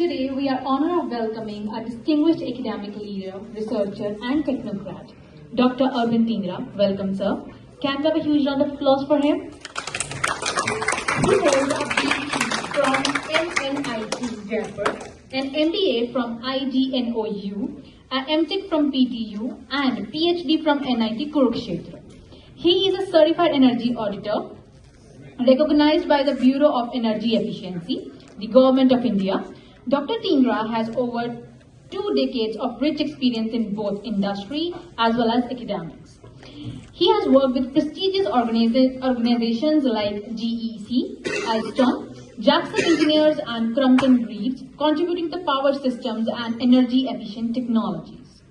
Today, we are honored of welcoming a distinguished academic leader, researcher, and technocrat, Dr. Arvind Dhingra. Welcome, sir. Can we have a huge round of applause for him? He holds a BE from MNIT Jaipur, an MBA from IGNOU, an MTech from PTU, and PhD from NIT Kurukshetra. He is a certified energy auditor, recognized by the Bureau of Energy Efficiency, the Government of India. Dr. Dhingra has over 2 decades of rich experience in both industry as well as academics. He has worked with prestigious organizations like GEC, Alstom, Jackson Engineers and Crompton Greaves, contributing to power systems and energy efficient technologies.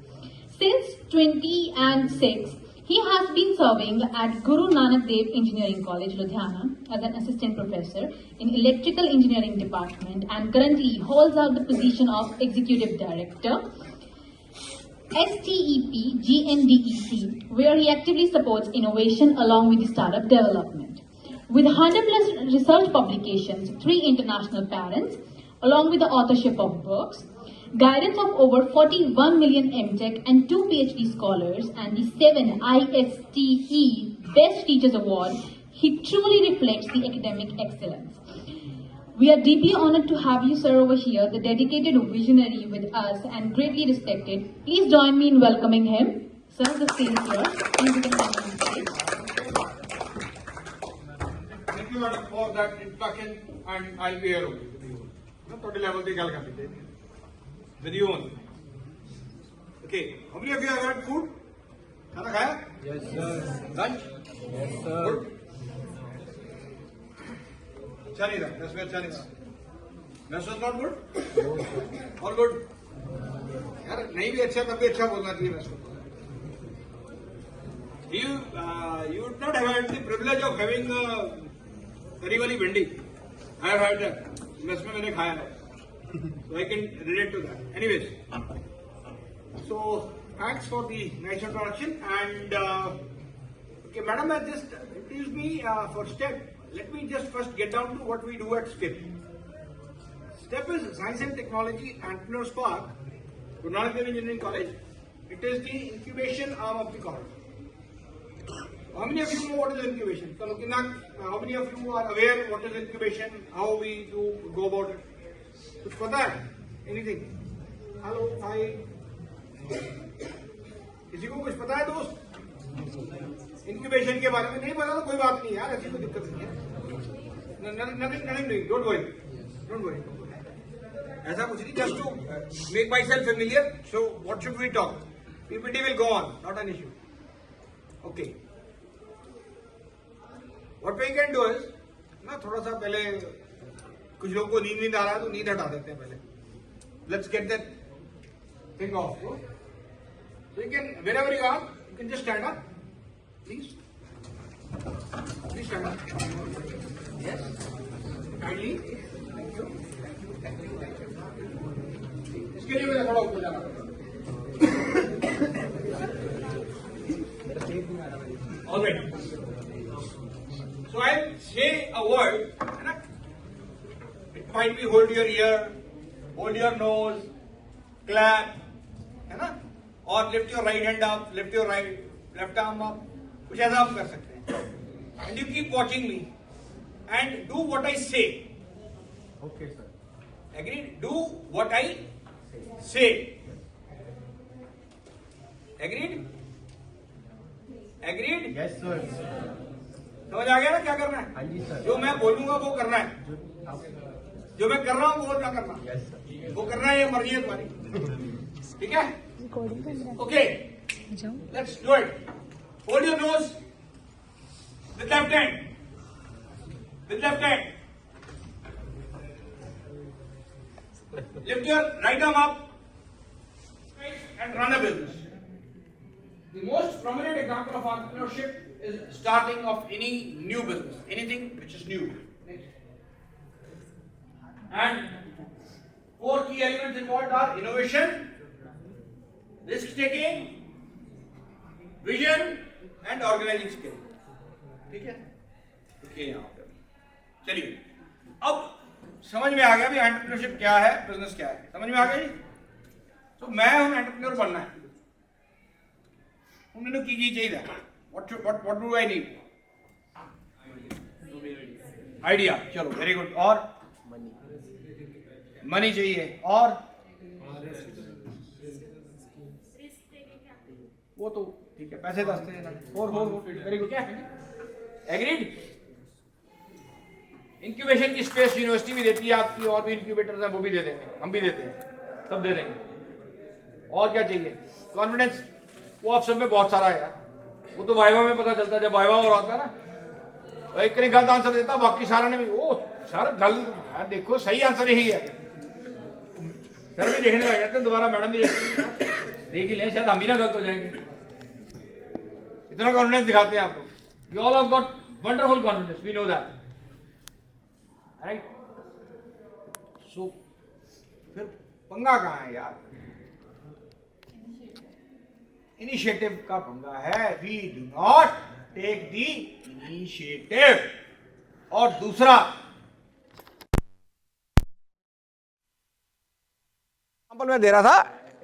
Since 2006, he has been serving at Guru Nanak Dev Engineering College, Ludhiana, as an assistant professor in electrical engineering department and currently holds out the position of executive director, STEP GNDEC, where he actively supports innovation along with the startup development. With 100 plus research publications, 3 international patents, along with the authorship of books, guidance of over 41 million MTech and 2 PhD scholars, and the 7 ISTE Best Teachers Award, he truly reflects the academic excellence. We are deeply honored to have you, sir, over here, the dedicated visionary with us and greatly respected. Please join me in welcoming him. Sir, the stage is yours. Please you can come on stage. Thank you madam for that introduction, and I'll be here only with you. No, total level the gal karni chahiye. With you only. Okay. How many of you have had food? Khana khaya? Yes, sir. Lunch? Yes, sir. Good. अच्छा नहीं था, दस में अच्छा नहीं था. Mess was not good? All good? यार नहीं भी अच्छा तब भी अच्छा बोलना चाहिए mess को. You would not have had the privilege of having करी वाली भिंडी. I have had that. Mess में मैंने खाया है. So I can relate to that. Anyways, so thanks for the nice introduction. And okay, madam has just introduced me for STEP. Let me just first get down to what we do at STEP. STEP is Science and Technology Entrepreneurs Park, Guru Nanak Dev Engineering College. It is the incubation arm of the college. How many of you know what is incubation? So, how many of you are aware what is incubation? How we do go about it? कुछ पता है? Anything? Hello, hi. किसी को कुछ पता है दोस्त? Incubation के बारे में नहीं पता तो कोई बात नहीं यार, ऐसी कोई दिक्कत नहीं है. Nothing doing. Don't worry. ऐसा कुछ नहीं. Just to make myself familiar. So what should we talk? PPT will go on. Not an issue. Okay. What we can do is ना थोड़ा सा पहले कुछ लोगों को नींद आ रहा है तो नींद हटा देते हैं पहले. Let's get that thing off. So you can, wherever you are, you can just stand up. Please stand up. Yes. Kindly. Thank you. इसके लिए मैं थोड़ा ऊपर जाना पड़ेगा. All right. So I'll say a word. It might be hold your ear, hold your nose, clap, है ना? और lift your right hand up, lift your left arm up. कुछ ऐसा आप कर सकते हैं. And you keep watching me and do what I say. Okay, sir. Agreed? Do what I say. Agreed? Agreed? Yes, sir. समझ आ गया ना क्या करना है? हाँ जी सर. जो मैं बोलूंगा वो करना है. जो मैं कर रहा हूँ वो ना करना. Yes, sir. वो करना है, ये मर्जी है तुम्हारी. ठीक है? Okay. Let's do it. Hold your nose with left hand. With left hand. Lift your right arm up and run a business. The most prominent example of entrepreneurship is starting of any new business, anything which is new. And 4 key elements involved are innovation, risk taking, vision and organizing skill. ठीक है? Okay, यहाँ पे चलिए. अब समझ में आ गया भी एंटरप्रेन्योरशिप क्या है, बिजनेस क्या है, समझ में आ गया जी। तो मैं हम एंटरप्रेन्योर बनना है, उन्होंने की जी चाहिए what do I need, idea, चलो वेरी गुड, और मनी चाहिए, और वो तो ठीक है, पैसे दसते हैं, और वेरी गुड, क्या एग्रीड। इंक्यूबेशन की स्पेस यूनिवर्सिटी भी देती है आपकी, और भी इंक्यूबेटर्स हैं वो भी दे देंगे, हम भी देते हैं, सब दे देंगे। और क्या चाहिए, कॉन्फिडेंस, वो आप सब में बहुत सारा है यार, वो तो वाइवा में पता चलता है, जब वाइवा और आता है ना, एक ने गलत आंसर देता, बाकी सारा ने भी वो सर गलत, देखो सही आंसर यही है, सर भी देखने लग जाते हैं, दोबारा मैडम भी देख ही लें, शायद हम भी ना गलत हो जाएंगे, इतना कॉन्फिडेंस दिखाते हैं आपको। You all have got wonderful confidence, we know that, right. So फिर पंगा कहाँ है यार, इनिशिएटिव का पंगा है, we do not take the initiative. और दूसरा एग्जांपल मैं दे रहा था,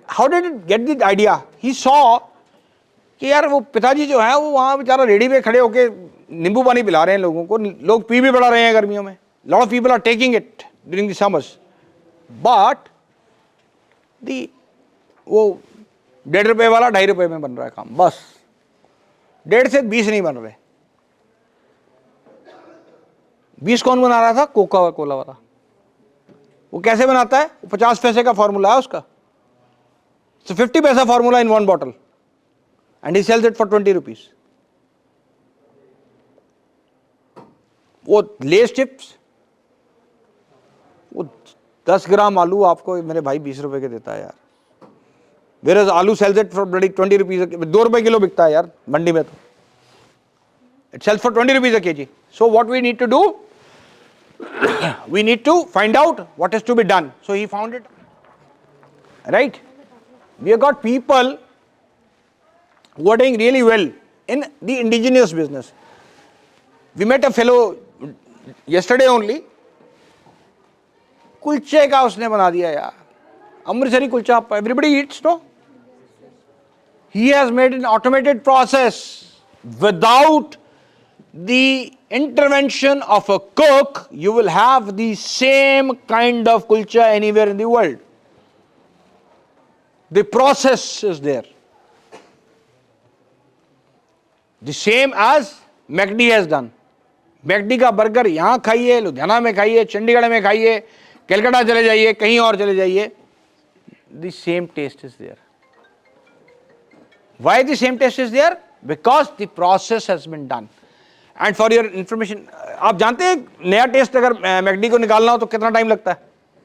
how did it get the idea, he saw कि यार वो पिताजी जो है वो वहां बेचारा रेडी पे खड़े होके नींबू पानी पिला रहे हैं लोगों को, लोग पी भी बढ़ा रहे हैं गर्मियों में, lot of people are taking it during the summers, but the वो 1.5 रुपए वाला 2.5 रुपए में बन रहा है काम, बस 1.5 से 20 नहीं बन रहे। 20 कौन बना रहा था, कोका कोला वाला, वो कैसे बनाता है, 50 पैसे का फॉर्मूला है उसका, so 50 पैसा formula in 1 bottle and he sells it for 20 rupees. वो लेस चिप्स, वो 10 ग्राम आलू आपको मेरे भाई 20 रुपए के देता है यार, whereas आलू sells it for 20 rupees, 2 रुपए किलो बिकता है यार मंडी में, तो it sells for 20 rupees a kg. So what we need to do, we need to find out what is to be done. So he found it, right. We have got people who are doing really well in the indigenous business. We met a fellow yesterday only, कुलचे का उसने बना दिया यार, Amritsari kulcha, everybody eats, no? He has made an automated process without the intervention of a cook. You will have the same kind of kulcha anywhere in the world. The process is there. The same as McD has done. McD का burger यहाँ खाइए, लुधियाना में खाइए, चंडीगढ़ में खाइए, कलकत्ता चले जाइए, कहीं और चले जाइए, the same taste is there. Why the same taste is there? Because the process has been done. And for your information, आप जानते हैं नया टेस्ट अगर McD को निकालना हो तो कितना टाइम लगता है?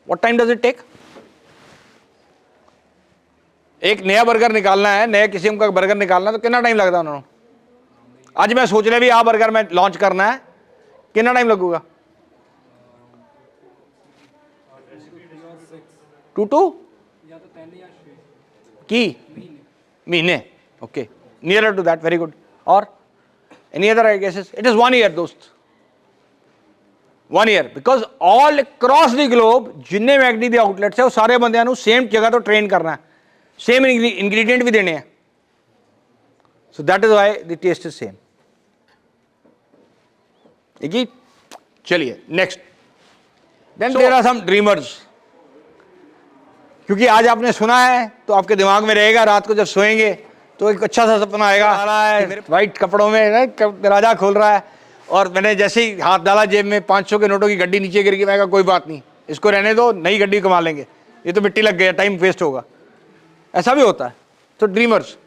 What time does it take? एक नया बर्गर निकालना है, नया किस्म का बर्गर निकालना है तो कितना टाइम लगता है उन्होंने? आज मैं सोच रहा भी आ बर्गर में लॉन्च करना है, कितना टाइम लगेगा? 2 की महीने, okay, nearer to that, very good. Or any other guesses? It is 1 year, दोस्त, 1 year, because all across the globe जिन्ने मैकडी दी आउटलेट्स है वो सारे बंदियां नू सेम जगह तो ट्रेन करना है, सेम इंग्रेडिएंट भी देने हैं, so that is why the taste is same. ठीक है, चलिए next. Then there are some dreamers, क्योंकि आज आपने सुना है तो आपके दिमाग में रहेगा, रात को जब सोएंगे तो एक अच्छा सा सपना आएगा, आ रहा है वाइट कपड़ों में दरवाजा खोल रहा है और मैंने जैसे ही हाथ डाला जेब में 500 के नोटों की गड्डी नीचे गिर गई, मैं कहा कोई बात नहीं, इसको रहने दो, नई गड्डी कमा लेंगे, ये तो मिट्टी लग गया, टाइम वेस्ट होगा, ऐसा भी होता है. तो dreamers.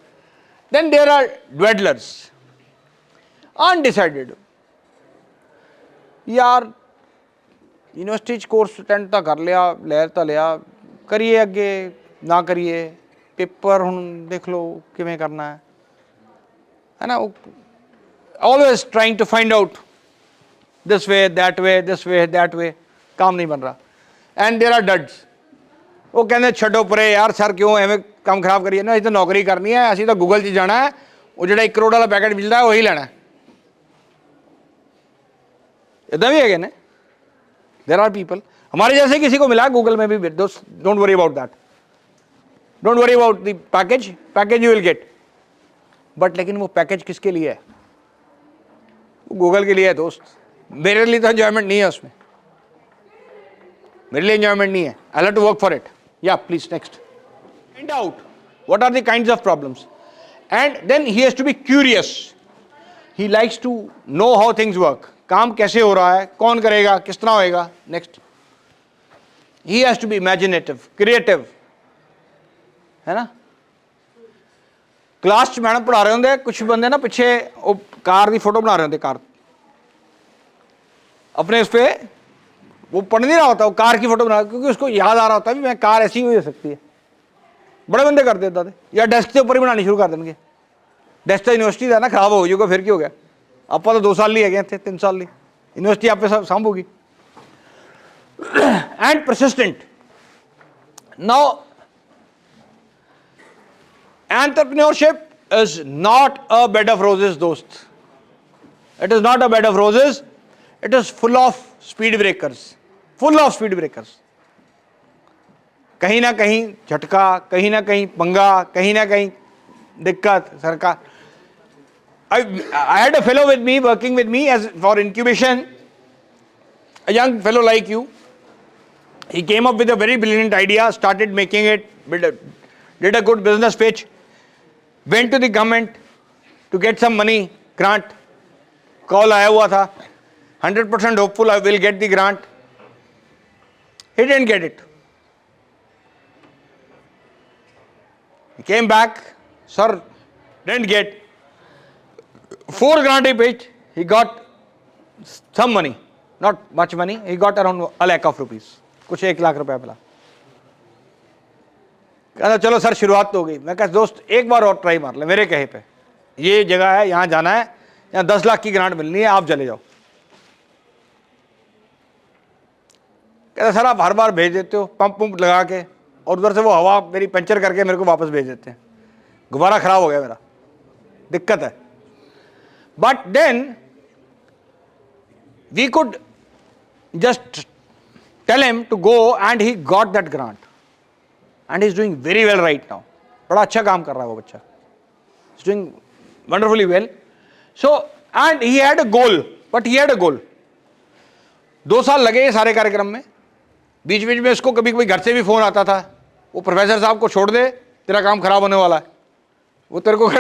Then there are dawdlers, undecided, यार यूनिवर्सिटी कोर्स अटेंड तो कर लिया, लै तो लिया, करिए अगे ना करिए, पेपर हुण देख लो किवें करना है ना, always trying to find out this way that way, this way that way, काम नहीं बन रहा. एंड देयर आर डड्स, वो कहते छड्डो परे यार सर क्यों एवं काम खराब करिए ना, असीं तो नौकरी करनी है, असीं तो गूगल 'च जाना है, वो जो 1 करोड़ वाला पैकेट मिलता है वही लेना है. इदा भी है ने, देयर आर पीपल. हमारे जैसे किसी को मिला गूगल में भी, दोस्त don't worry about that, don't worry about the package you will gate, but लेकिन वो पैकेज किसके लिए है? वो गूगल के लिए है दोस्त, मेरे लिए तो एंजॉयमेंट नहीं है उसमें, मेरे लिए एंजॉयमेंट नहीं है, I have to work for it. या please next, find out what are the kinds of problems and then he has to be curious, he likes to know how things work, काम कैसे हो रहा है, कौन करेगा, किस तरह होएगा। Next, he has to be imaginative, creative, है ना। क्लास च मैडम पढ़ा रहे होंगे, कुछ बंदे ना पिछे वो कार की फोटो बना रहे होंगे, कार अपने उस पर, वो पढ़ नहीं रहा होता, वो कार की फोटो बना, क्योंकि उसको याद आ रहा होता है मैं कार ऐसी ही हो सकती है। बड़े बंदे कर देता थे, या डेस्क के ऊपर ही बनानी शुरू कर देंगे, डेस्क तो यूनिवर्सिटी था ना, खराब हो जाएगा फिर क्या हो गया, आप तो 2 साल लिए गए थे, 3 साल ली यूनिवर्सिटी आप पे सांभोगी। And persistent, now entrepreneurship is not a bed of roses, dost. It is not a bed of roses. It is full of speed breakers. Full of speed breakers. कहीं ना कहीं झटका, कहीं ना कहीं पंगा, कहीं ना कहीं दिक्कत, सरकार। I had a fellow with me, working with me as for incubation, a young fellow like you. He came up with a very brilliant idea, started making it, did a good business pitch, went to the government to get some money, grant. Call आया हुआ था, 100% hopeful I will get the grant. He didn't get it. He came back, sir, didn't get. 4 grant he pitched, he got some money, not much money, he got around 1 lakh of rupees. कुछ 1 लाख रुपया मिला। कहता चलो sir शुरुआत तो हो गई। मैं कहता दोस्त एक बार और ट्राई मार ले, मेरे कहे पे ये जगह है, यहाँ जाना है, यहाँ 10 लाख की ग्रांट मिलनी है, आप चले जाओ। कहता सर आप हर बार भेज देते हो पंप लगा के, और उधर से वो हवा मेरी पंचर करके मेरे को वापस भेज देते हैं, गुब्बारा खराब हो गया मेरा, दिक्कत है। But then we could just tell him to go and he got that grant and he is doing very well right now. बड़ा अच्छा काम कर रहा है वो बच्चा, he is doing wonderfully well. So and he had a goal, but he had a goal. 2 साल लगे ये सारे कार्यक्रम में, बीच बीच में इसको कभी कभी घर से भी फोन आता था, वो प्रोफेसर साहब को छोड़ दे, तेरा काम खराब होने वाला है, वो तेरे को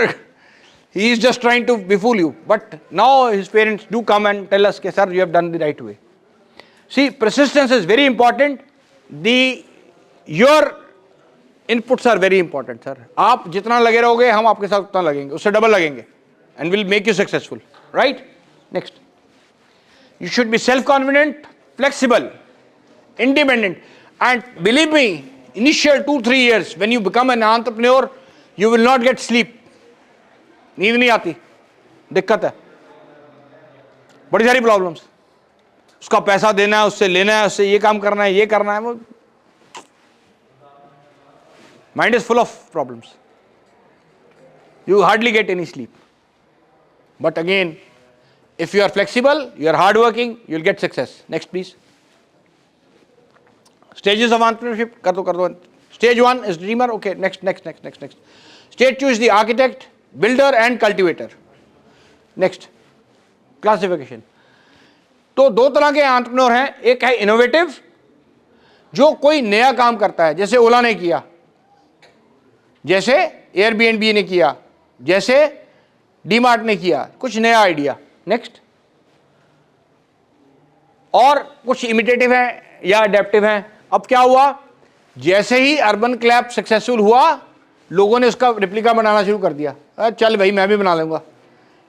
he is just trying to befool you. But now his parents do come and tell us, sir, you have done the right way. See, persistence is very important. Your inputs are very important, sir. आप जितना लगे रहोगे हम आपके साथ उतना लगेंगे, उससे डबल लगेंगे, and will make you successful. Right? Next. You should be self-confident, flexible, independent, and believe me, initial 2-3 years when you become an entrepreneur, you will not get sleep. नींद नहीं आती, दिक्कत है, बड़ी सारी प्रॉब्लम्स, उसका पैसा देना है, उससे लेना है, उससे ये काम करना है, ये करना है, वो mind is full of problems, you hardly get any sleep. But again if you are flexible, you are hard working, you will get success. Next please. Stages of entrepreneurship कर दो. Stage 1 is dreamer. Okay, next. Stage 2 is the architect, builder and cultivator. Next, classification. तो 2 तरह के entrepreneur हैं. एक है innovative, जो कोई नया काम करता है, जैसे ओला ने किया, जैसे एयरबीएनबी ने किया, जैसे डीमार्ट ने किया, कुछ नया आइडिया. नेक्स्ट. और कुछ इमिटेटिव हैं या अडेप्टिव हैं. अब क्या हुआ, जैसे ही अर्बन क्लैप सक्सेसफुल हुआ, लोगों ने उसका रिप्लिका बनाना शुरू कर दिया. चल भाई मैं भी बना लूंगा,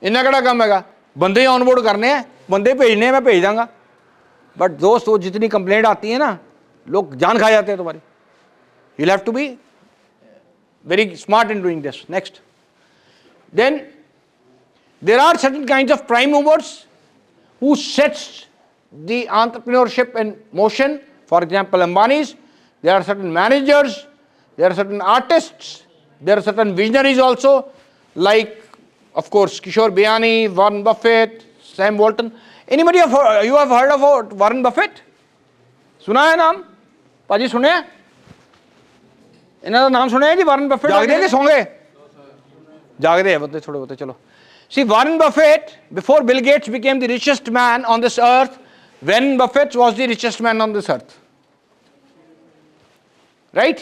इन्ना कड़ा काम हैगा, बंदे ही ऑनबोर्ड करने हैं, बंदे भेजने हैं, मैं भेज दूंगा. बट दोस्त वो जितनी कंप्लेंट आती है ना, लोग जान खा जाते हैं तुम्हारी. You have to be very smart in doing this. Next. Then there are certain kinds of prime movers who sets the entrepreneurship in motion. For example Ambanis. There are certain managers, there are certain artists, there are certain visionaries also, like of course Kishore Biyani, Warren Buffett, Sam Walton. Anybody you have heard of Warren Buffett? सुना है नाम पाजी, सुने इन्हों का नाम सुने जी? Warren Buffett जागदे कि सौंगे? जागदे है बंदे थोड़े बहुते। चलो see Warren Buffett before Bill Gates became the richest man on this earth, when Buffett was the richest man on this earth, right?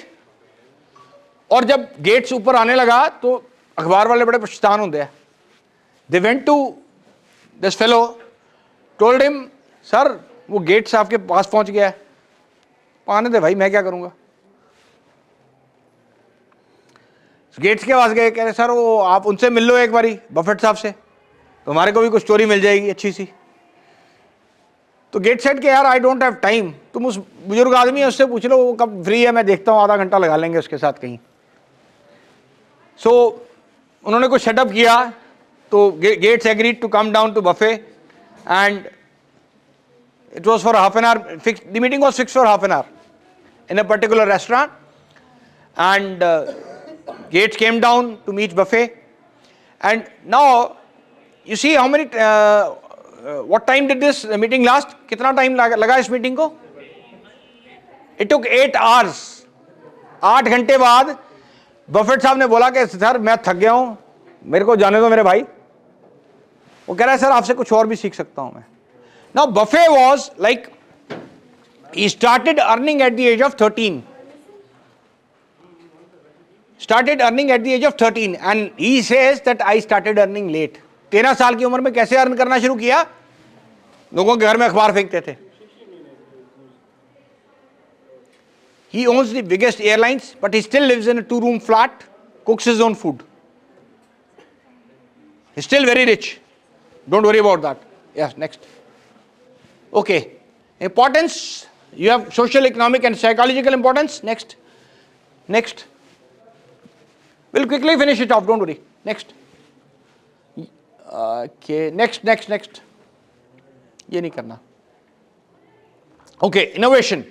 और जब गेट्स ऊपर आने लगा तो अखबार वाले बड़े परेशान होंगे हैं। They went to this fellow, told him sir वो गेट्स आपके पास पहुंच गया है। पाने दे भाई, मैं क्या करूंगा। गेट्स के पास गए, कह रहे सर वो आप उनसे मिल लो एक बारी बफेट साहब से, तो हमारे को भी कुछ स्टोरी मिल जाएगी अच्छी सी। तो गेट सेट के यार आई डोंट हैव टाइम, तुम उस बुजुर्ग आदमी है उससे पूछ लो वो कब फ्री है, मैं देखता हूँ आधा घंटा लगा लेंगे उसके साथ कहीं। सो उन्होंने कुछ सेटअप किया, तो Gates agreed to come down to Buffett एंड it was for half an hour, the meeting was fixed for half an hour in a particular restaurant, and Gates came down to meet buffet. And now you see how many what time did this meeting last? कितना time लगा इस meeting को? It took 8 hours. 8 घंटे बाद Buffett साहब ने बोला कि सर मैं थक गया हूं, मेरे को जाने दो मेरे भाई। वो कह रहा है सर आपसे कुछ और भी सीख सकता हूं मैं। Now Buffett was like, he started earning at the age of 13. Started earning at the age of 13 and he says that I started earning late. 13 साल की उम्र में कैसे अर्न करना शुरू किया? लोगों के घर में अखबार फेंकते थे। He owns the biggest airlines, but he still lives in a 2-room flat, cooks his own food. He's still very rich. Don't worry about that. Yes, next. Okay, importance, you have social, economic and psychological importance. Next, next. We'll quickly finish it off, don't worry. Next. Okay, next. ये नहीं करना. Okay, innovation.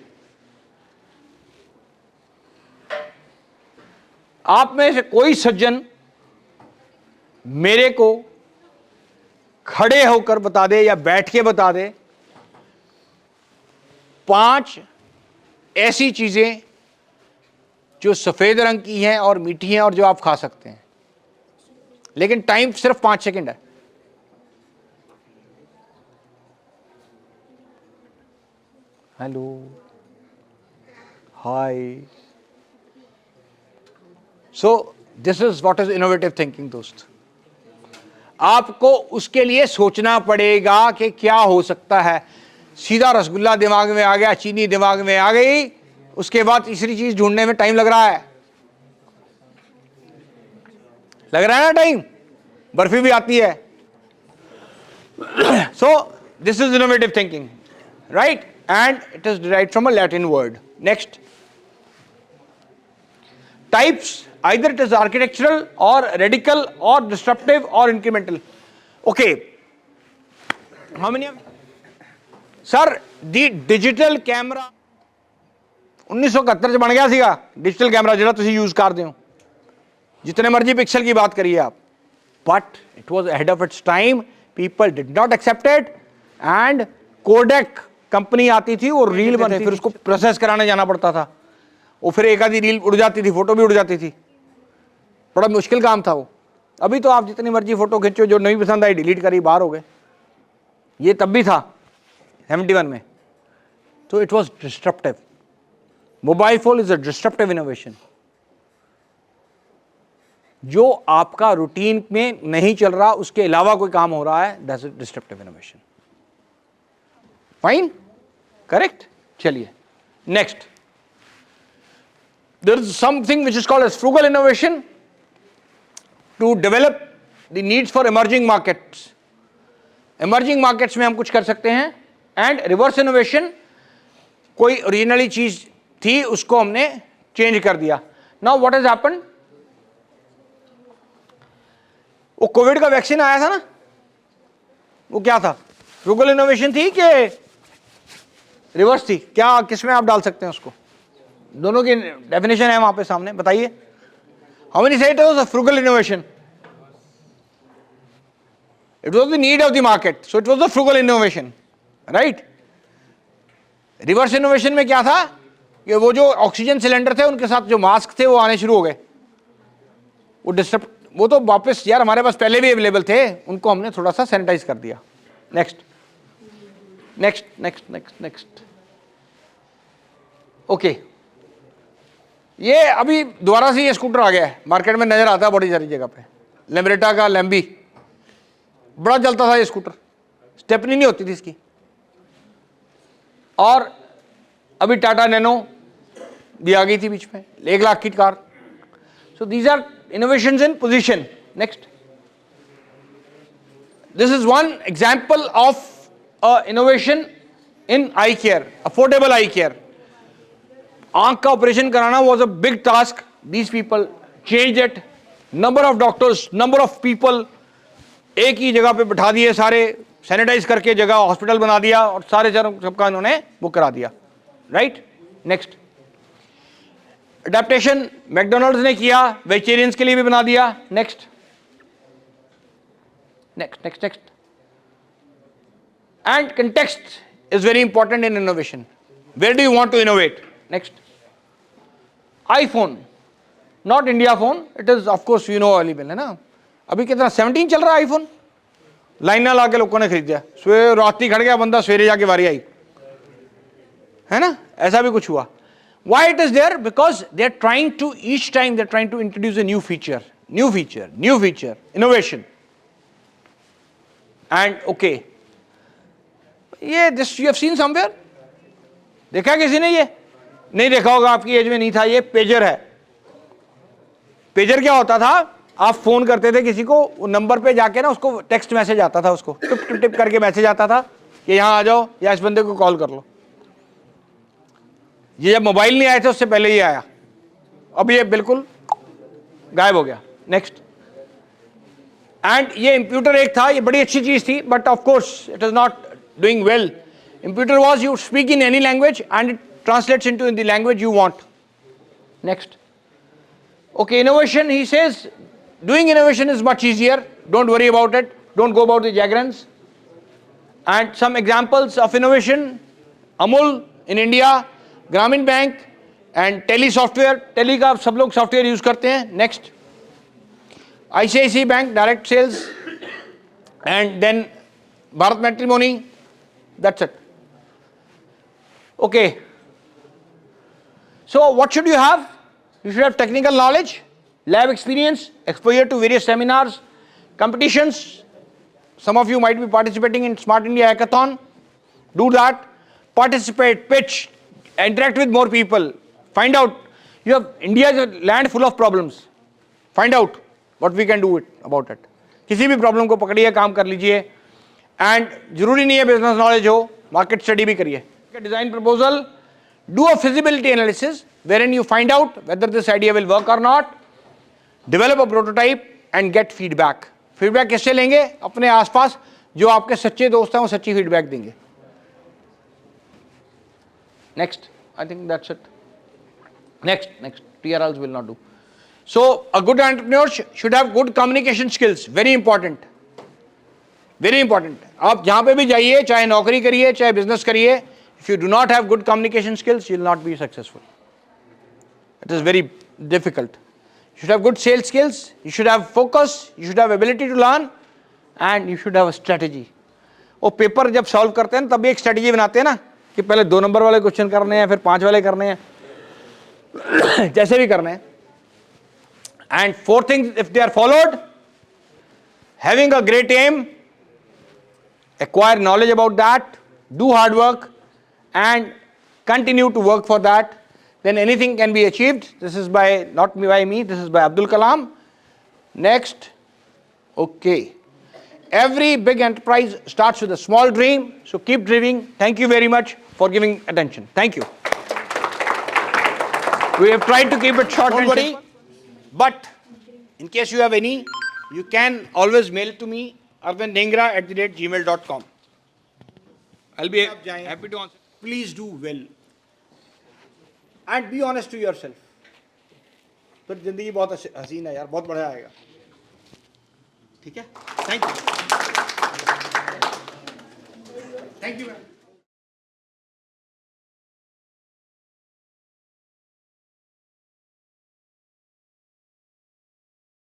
आप में से कोई सज्जन मेरे को खड़े होकर बता दे या बैठ के बता दे 5 ऐसी चीजें जो सफेद रंग की हैं और मीठी हैं और जो आप खा सकते हैं, लेकिन टाइम सिर्फ 5 सेकंड है। Hello, hi. So this is what is innovative thinking दोस्त। आपको उसके लिए सोचना पड़ेगा कि क्या हो सकता है। सीधा रसगुल्ला दिमाग में आ गया, चीनी दिमाग में आ गई, उसके बाद तीसरी चीज ढूंढने में टाइम लग रहा है ना टाइम, बर्फी भी आती है। So this is innovative thinking, right? And it is derived from a Latin word. Next, types, either it is architectural or radical or disruptive or incremental. Okay, how many of sir the digital camera 1971 ਚ ਬਣ ਗਿਆ ਸੀਗਾ digital camera ਜਿਹੜਾ ਤੁਸੀਂ use ਕਰਦੇ ਹੋ, जितने मर्जी पिक्सल की बात करिए आप, but it was ahead of its time, people did not accept it and Kodak company आती थी और रील बनती, फिर उसको प्रोसेस कराने जाना पड़ता था, और फिर एक आधी रील उड़ जाती थी, फोटो भी उड़ जाती थी, बड़ा मुश्किल काम था वो। अभी तो आप जितनी मर्जी फोटो खींचो, जो नहीं पसंद आई डिलीट करी बाहर हो गए। ये तब भी था 71 में। तो it was disruptive. Mobile phone is a disruptive innovation. जो आपका रूटीन में नहीं चल रहा, उसके अलावा कोई काम हो रहा है, that's a disruptive innovation. Fine, correct. चलिए next, there is something which is called as frugal innovation, to develop the needs for emerging markets. emerging markets में हम कुछ कर सकते हैं। and reverse innovation, कोई ओरिजिनली चीज थी उसको हमने चेंज कर दिया। now what has happened, वो कोविड का वैक्सीन आया था ना, वो क्या था? फ्रूगल इनोवेशन थी कि रिवर्स थी? क्या किसमें आप डाल सकते हैं उसको? दोनों की डेफिनेशन है वहां पे सामने, बताइए। हाउ मेनी से it was a frugal innovation? It was the need of the market, so it was a frugal innovation, right? Reverse innovation में क्या था कि वो जो ऑक्सीजन सिलेंडर थे उनके साथ जो मास्क थे वो आने शुरू हो गए, वो डिस्टर्ब, वो तो वापस यार हमारे पास पहले भी अवेलेबल थे, उनको हमने थोड़ा सा सैनिटाइज कर दिया। Next next next next next okay, ये अभी दोबारा से ये स्कूटर आ गया है, मार्केट में नजर आता है बड़ी सारी जगह पे, लेमरेटा का लैम्बी, बड़ा चलता था ये स्कूटर, स्टेपनी नहीं होती थी इसकी। और अभी टाटा नैनो भी आ गई थी बीच में, 1 लाख की car. So these are innovations in position. Next, this is one example of innovation in eye care, affordable eye care. आंख का ऑपरेशन कराना was a big task, these people change it, number of doctors, number of people एक ही जगह पे बैठा दिए, सारे सैनिटाइज करके जगह हॉस्पिटल बना दिया और सारे सबका इन्होंने बुक करा दिया। राइट, नेक्स्ट, अडेप्टेशन मैकडोनल्ड्स ने किया, वेजिटेरियंस के लिए भी बना दिया। Next next next next, and context is very important in innovation, where do you want to innovate. Next, iPhone, not India phone, it is of course you know available है ना, अभी कितना 17 चल रहा है आईफोन, लाइन ना लाके लोगों ने खरीदा, सवेरे रात ही खड़ गया बंदा, सवेरे जाके बारी आई, है ना, ऐसा भी कुछ हुआ। Why it is there? Because they are trying to, each time they are trying to introduce a new feature, innovation. And okay, ये this you have seen somewhere? देखा किसी ने? ये नहीं देखा होगा, आपकी एज में नहीं था। ये पेजर है। पेजर क्या होता था, आप फोन करते थे किसी को, वो नंबर पे जाके ना उसको टेक्स्ट मैसेज आता था, उसको टिप टिप टिप करके मैसेज आता था कि यहाँ आ जाओ या इस बंदे को कॉल कर लो। ये जब मोबाइल नहीं आए थे उससे पहले ही आया, अब ये बिल्कुल गायब हो गया। नेक्स्ट, एंड ये इंप्यूटर एक था, ये बड़ी अच्छी चीज थी, but of course it is not doing well. Imputer was you speak in any language and it translates into in the language you want. Next, okay, innovation, he says doing innovation is much easier, don't worry about it, don't go about the jargons. And some examples of innovation, Amul in India, Grameen Bank and Tele software, Tele का सब लोग software use करते हैं। Next, ICICI bank direct sales, and then Bharat matrimony, that's it. Okay, so what should you have? You should have technical knowledge, lab experience, exposure to various seminars, competitions. Some of you might be participating in Smart India Hackathon. Do that. Participate, pitch, interact with more people. Find out. India is a land full of problems. Find out what we can do about it. किसी भी problem को पकड़िए, काम कर लीजिए, and जरूरी नहीं है बिजनेस नॉलेज हो, मार्केट स्टडी भी करिए। Design proposal, do a feasibility analysis wherein you find out whether this idea will work or not, develop a prototype and get feedback. Feedback किससे लेंगे? अपने आसपास जो आपके सच्चे दोस्त हैं वो सच्ची फीडबैक देंगे। Next, I think that's it. Next, TRLs will not do. So a good entrepreneur should have good communication skills, very important, very important. आप जहां पे भी जाइए, चाहे नौकरी करिए चाहे बिजनेस करिए, if you do not have good communication skills, you will not be successful. It is very difficult. You should have good sales skills, you should have focus, you should have ability to learn, and you should have a strategy. वो paper जब solve करते हैं तब भी एक strategy बनाते हैं ना, कि पहले 2 नंबर वाले क्वेश्चन करने हैं, फिर 5 वाले करने हैं, जैसे भी करने हैं। And 4 things, if they are followed, having a great aim, acquire knowledge about that, do hard work, and continue to work for that, then anything can be achieved. This is by, not by me, this is by Abdul Kalam. Next, okay. Every big enterprise starts with a small dream, so keep dreaming. Thank you very much for giving attention. Thank you. We have tried to keep it short and simple. But in case you have any, you can always mail it to me, arvinddengra@gmail.com. I'll be happy to answer. Please do well and be honest to yourself. तो जिंदगी बहुत हसीन है यार, बहुत बढ़िया आएगा। ठीक है, thank you, thank you ma'am.